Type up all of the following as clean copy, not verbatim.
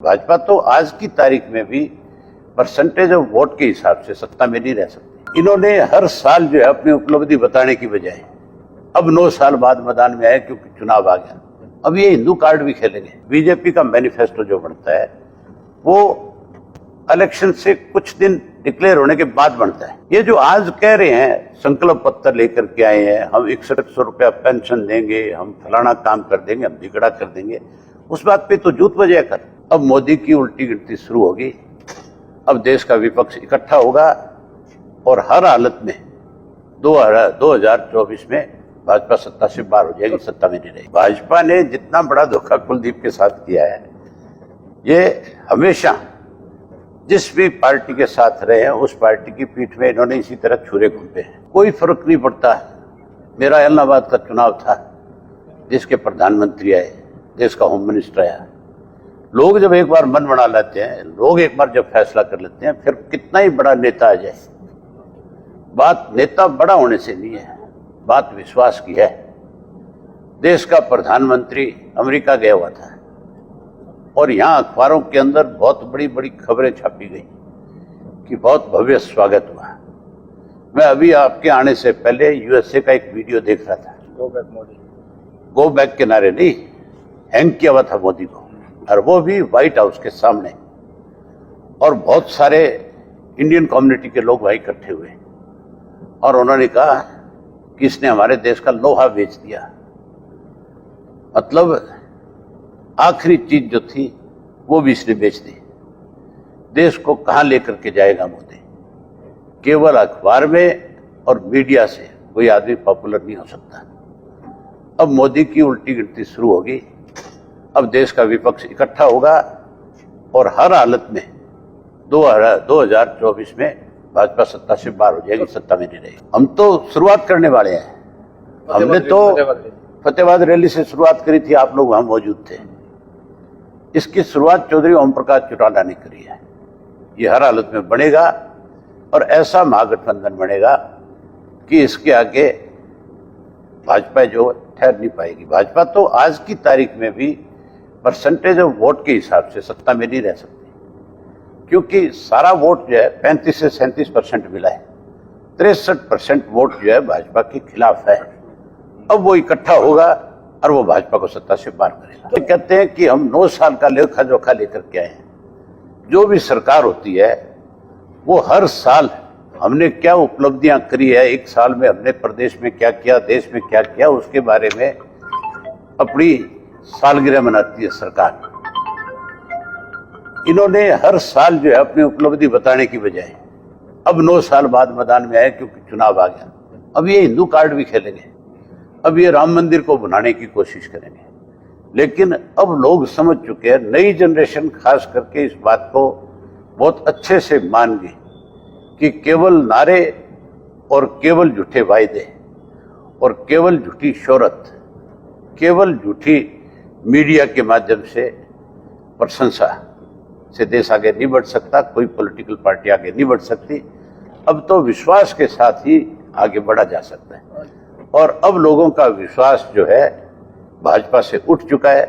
भाजपा तो आज की तारीख में भी परसेंटेज ऑफ वोट के हिसाब से सत्ता में नहीं रह सकती। इन्होंने हर साल जो है अपनी उपलब्धि बताने की बजाय अब 9 साल बाद मैदान में आए क्योंकि चुनाव आ गया। अब ये हिंदू कार्ड भी खेलेंगे। बीजेपी का मैनिफेस्टो जो बनता है वो इलेक्शन से कुछ दिन डिक्लेयर होने के बाद बनता है। ये जो आज कह रहे हैं संकल्प पत्र लेकर के आए हैं, हम 6100 रुपया पेंशन देंगे, हम फलाना काम कर देंगे, हम बिगड़ा कर देंगे, उस बात पे तो झूठ बजा कर। अब मोदी की उल्टी गिनती शुरू होगी। अब देश का विपक्ष इकट्ठा होगा और हर हालत में 2024 में भाजपा सत्ता से बाहर हो जाएगी, सत्ता में नहीं रहेगी। भाजपा ने जितना बड़ा धोखा कुलदीप के साथ किया है, ये हमेशा जिस भी पार्टी के साथ रहे हैं उस पार्टी की पीठ में इन्होंने इसी तरह छुरे घूमे हैं। कोई फर्क नहीं पड़ता। मेरा इलाहाबाद का चुनाव था, देश के प्रधानमंत्री आए, देश का होम मिनिस्टर आया। लोग जब एक बार मन बना लेते हैं, लोग एक बार जब फैसला कर लेते हैं, फिर कितना ही बड़ा नेता आ जाए, बात नेता बड़ा होने से नहीं है, बात विश्वास की है। देश का प्रधानमंत्री अमेरिका गया हुआ था और यहाँ अखबारों के अंदर बहुत बड़ी बड़ी खबरें छापी गई कि बहुत भव्य स्वागत हुआ। मैं अभी आपके आने से पहले यूएसए का एक वीडियो देख रहा था। Go back Modi, go back के नारे नहीं, हैंग किया हुआ था मोदी को, और वो भी व्हाइट हाउस के सामने। और बहुत सारे इंडियन कम्युनिटी के लोग वहां इकट्ठे हुए और उन्होंने कहा कि इसने हमारे देश का लोहा बेच दिया। मतलब आखिरी चीज जो थी वो भी इसने बेच दी। देश को कहां लेकर के जाएगा मोदी? केवल अखबार में और मीडिया से कोई आदमी पॉपुलर नहीं हो सकता। अब मोदी की उल्टी गिनती शुरू होगी। अब देश का विपक्ष इकट्ठा होगा और हर हालत में 2024 में भाजपा सत्ता से बाहर हो जाएगी, सत्ता में नहीं रहेगी। हम तो शुरुआत करने वाले हैं। हमने तो फतेहाबाद रैली से शुरुआत करी थी, आप लोग वहां मौजूद थे। इसकी शुरुआत चौधरी ओम प्रकाश चौटाला ने करी है। ये हर हालत में बनेगा और ऐसा महागठबंधन बनेगा कि इसके आगे भाजपा जो ठहर नहीं पाएगी। भाजपा तो आज की तारीख में भी परसेंटेज ऑफ वोट के हिसाब से सत्ता में नहीं रह सकती, क्योंकि सारा वोट जो है 35 से 37% मिला है। 63% वोट जो है भाजपा के खिलाफ है। अब वो इकट्ठा होगा और वो भाजपा को सत्ता से बाहर करेगा। तो कहते हैं कि हम 9 साल का लेखा जोखा लेकर के आए हैं। जो भी सरकार होती है वो हर साल हमने क्या उपलब्धियां करी है, एक साल में हमने प्रदेश में क्या किया, देश में क्या किया, उसके बारे में अपनी सालगिरह मनाती है सरकार। इन्होंने हर साल जो है अपनी उपलब्धि बताने की बजाय अब 9 साल बाद मैदान में आए क्योंकि चुनाव आ गया। अब ये हिंदू कार्ड भी खेलेंगे, अब ये राम मंदिर को बनाने की कोशिश करेंगे। लेकिन अब लोग समझ चुके हैं, नई जनरेशन खास करके इस बात को बहुत अच्छे से मान गई कि केवल नारे और केवल झूठे वायदे और केवल झूठी शोहरत, केवल झूठी मीडिया के माध्यम से प्रशंसा से देश आगे नहीं बढ़ सकता, कोई पॉलिटिकल पार्टी आगे नहीं बढ़ सकती। अब तो विश्वास के साथ ही आगे बढ़ा जा सकता है और अब लोगों का विश्वास जो है भाजपा से उठ चुका है।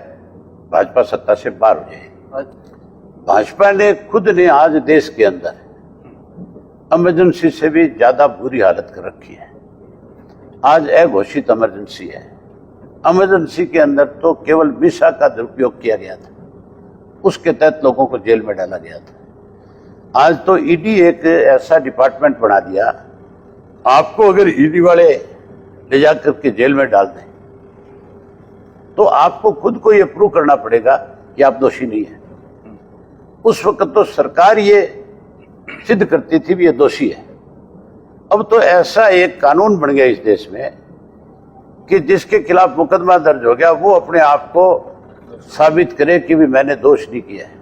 भाजपा सत्ता से बाहर हो जाएगी। भाजपा ने खुद ने आज देश के अंदर इमरजेंसी से भी ज्यादा बुरी हालत कर रखी है। आज अघोषित इमरजेंसी है। इमरजेंसी के अंदर तो केवल मिसा का दुरुपयोग किया गया था, उसके तहत लोगों को जेल में डाला गया था। आज तो ईडी एक ऐसा डिपार्टमेंट बना दिया, आपको अगर ईडी वाले ले जाकर के जेल में डाल दें तो आपको खुद को ये प्रूव करना पड़ेगा कि आप दोषी नहीं है। उस वक्त तो सरकार ये सिद्ध करती थी भी ये दोषी है। अब तो ऐसा एक कानून बन गया इस देश में कि जिसके खिलाफ मुकदमा दर्ज हो गया वो अपने आप को साबित करे कि भी मैंने दोष नहीं किया है।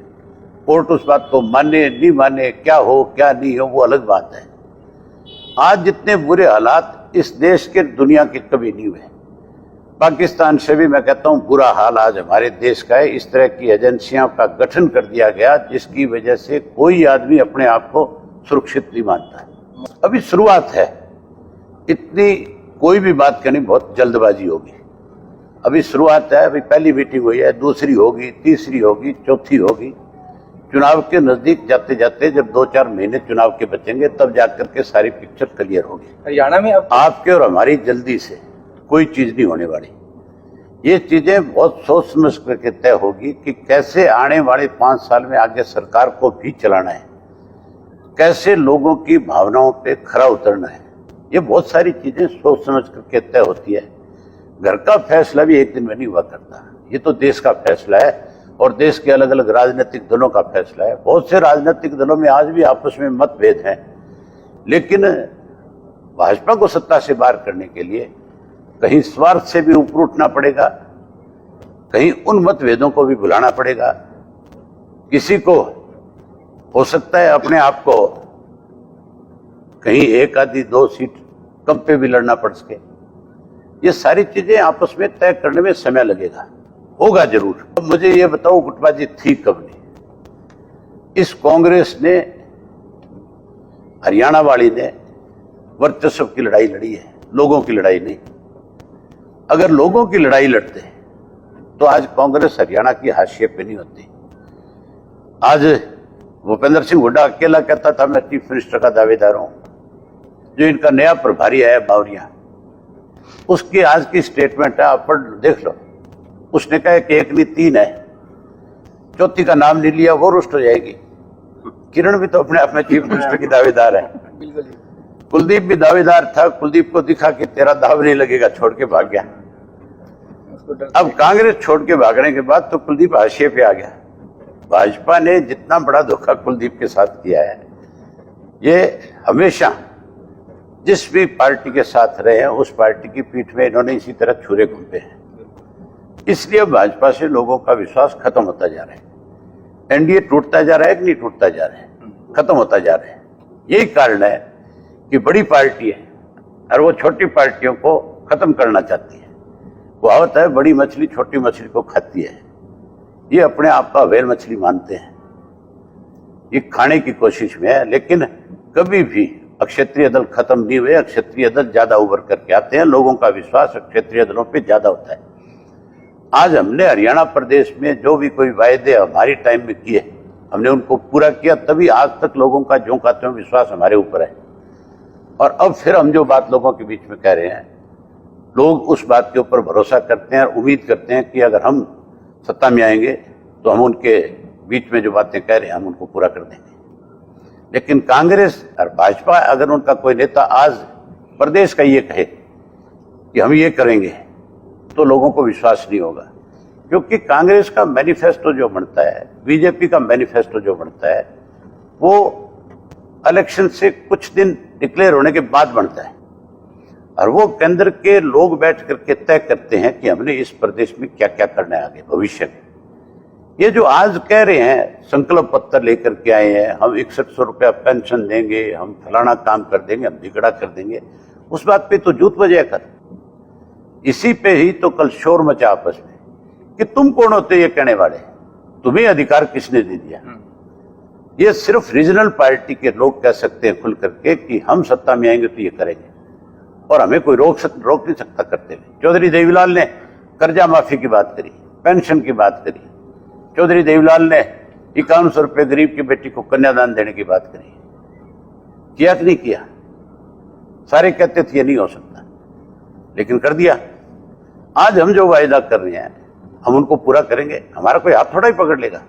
कोर्ट उस बात को माने नहीं माने, क्या हो क्या नहीं हो, वो अलग बात है। आज जितने बुरे हालात इस देश के दुनिया के कभी नहीं हुए। पाकिस्तान से भी मैं कहता हूं बुरा हाल आज हमारे देश का है। इस तरह की एजेंसियों का गठन कर दिया गया जिसकी वजह से कोई आदमी अपने आप को सुरक्षित नहीं मानता है। अभी शुरुआत है, इतनी कोई भी बात करनी बहुत जल्दबाजी होगी। अभी शुरुआत है, अभी पहली मीटिंग हुई है, दूसरी होगी, तीसरी होगी, चौथी होगी। चुनाव के नजदीक जाते जाते जब 2-4 महीने चुनाव के बचेंगे तब जाकर के सारी पिक्चर क्लियर होगी। हरियाणा में अब आपके और हमारी जल्दी से कोई चीज नहीं होने वाली। ये चीजें बहुत सोच समझ करके तय होगी कि कैसे आने वाले 5 साल में आगे सरकार को भी चलाना है, कैसे लोगों की भावनाओं पे खरा उतरना है। ये बहुत सारी चीजें सोच समझ करके तय होती है। घर का फैसला भी एक दिन में नहीं हुआ करता। ये तो देश का फैसला है और देश के अलग अलग राजनीतिक दलों का फैसला है। बहुत से राजनीतिक दलों में आज भी आपस में मतभेद हैं, लेकिन भाजपा को सत्ता से बाहर करने के लिए कहीं स्वार्थ से भी ऊपर उठना पड़ेगा, कहीं उन मतभेदों को भी भुलाना पड़ेगा। किसी को हो सकता है अपने आप को कहीं 1 आधी 2 सीट कम पे भी लड़ना पड़ सके। ये सारी चीजें आपस में तय करने में समय लगेगा, होगा जरूर। अब मुझे ये बताओ गुटबाजी थी कब नहीं? इस कांग्रेस ने, हरियाणा वाली ने वर्चस्व की लड़ाई लड़ी है, लोगों की लड़ाई नहीं। अगर लोगों की लड़ाई लड़ते तो आज कांग्रेस हरियाणा की हाशिए पे नहीं होती। आज भूपेंद्र सिंह हुड्डा अकेला कहता था मैं चीफ मिनिस्टर का दावेदार हूं। जो इनका नया प्रभारी है बावरिया, उसकी आज की स्टेटमेंट है, आप पढ़ देख लो। उसने कहा कि 1 नहीं 3 है, चौथी का नाम नहीं लिया वो रुष्ट हो जाएगी। किरण भी तो अपने आप में चीफ मिनिस्टर की दावेदार है। कुलदीप भी दावेदार था, कुलदीप को दिखा कि तेरा दाव नहीं लगेगा, छोड़ के भाग गया। अब कांग्रेस छोड़ के भागने के बाद तो कुलदीप हाशिए पे आ गया। भाजपा ने जितना बड़ा धोखा कुलदीप के साथ किया है, ये हमेशा जिस भी पार्टी के साथ रहे हैं उस पार्टी की पीठ में इन्होंने इसी तरह छुरे घूमे हैं। इसलिए भाजपा से लोगों का विश्वास खत्म होता जा रहा है। एनडीए टूटता जा रहा है कि नहीं टूटता जा रहा है? खत्म होता जा रहा है। यही कारण है कि बड़ी पार्टी है और वो छोटी पार्टियों को खत्म करना चाहती है। कहावत है बड़ी मछली छोटी मछली को खाती है। ये अपने आप का व्हेल मछली मानते हैं, ये खाने की कोशिश में है। लेकिन कभी भी अक्षत्रिय दल खत्म नहीं हुए, अक्षत्रिय दल ज्यादा उभर करके आते हैं। लोगों का विश्वास अक्षत्रिय दलों पे ज्यादा होता है। आज हमने हरियाणा प्रदेश में जो भी कोई वायदे हमारी टाइम में किए, हमने उनको पूरा किया, तभी आज तक लोगों का ज्यों का त्यों विश्वास हमारे ऊपर है। और अब फिर हम जो बात लोगों के बीच में कह रहे हैं, लोग उस बात के ऊपर भरोसा करते हैं और उम्मीद करते हैं कि अगर हम सत्ता में आएंगे तो हम उनके बीच में जो बातें कह रहे हैं हम उनको पूरा कर देंगे। लेकिन कांग्रेस और भाजपा, अगर उनका कोई नेता आज प्रदेश का ये कहे कि हम ये करेंगे, तो लोगों को विश्वास नहीं होगा। क्योंकि कांग्रेस का मैनिफेस्टो जो बनता है, बीजेपी का मैनिफेस्टो जो बनता है, वो इलेक्शन से कुछ दिन डिक्लेयर होने के बाद बनता है और वो केंद्र के लोग बैठ करके तय करते हैं कि हमने इस प्रदेश में क्या क्या करना है आगे भविष्य में। ये जो आज कह रहे हैं, संकल्प पत्र लेकर के आए हैं, हम 6100 रुपया पेंशन देंगे, हम फलाना काम कर देंगे, हम बिगड़ा कर देंगे, उस बात पे तो जूत बजाया कर। इसी पे ही तो कल शोर मचा आपस में कि तुम कौन होते ये कहने वाले, तुम्हें अधिकार किसने दे दिया। ये सिर्फ रीजनल पार्टी के लोग कह सकते हैं खुल करके कि हम सत्ता में आएंगे तो ये करेंगे और हमें कोई रोक नहीं सकता करते हुए। चौधरी देवीलाल ने कर्जा माफी की बात करी, पेंशन की बात करी। चौधरी देवीलाल ने 5100 रुपये गरीब की बेटी को कन्यादान देने की बात करी। किया कि नहीं किया? सारे कहते थे ये नहीं हो सकता, लेकिन कर दिया। आज हम जो वायदा कर रहे हैं हम उनको पूरा करेंगे। हमारा कोई हाथ थोड़ा ही पकड़ लेगा।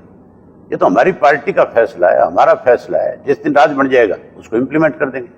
ये तो हमारी पार्टी का फैसला है, हमारा फैसला है। जिस दिन राज बन जाएगा उसको इंप्लीमेंट कर देंगे।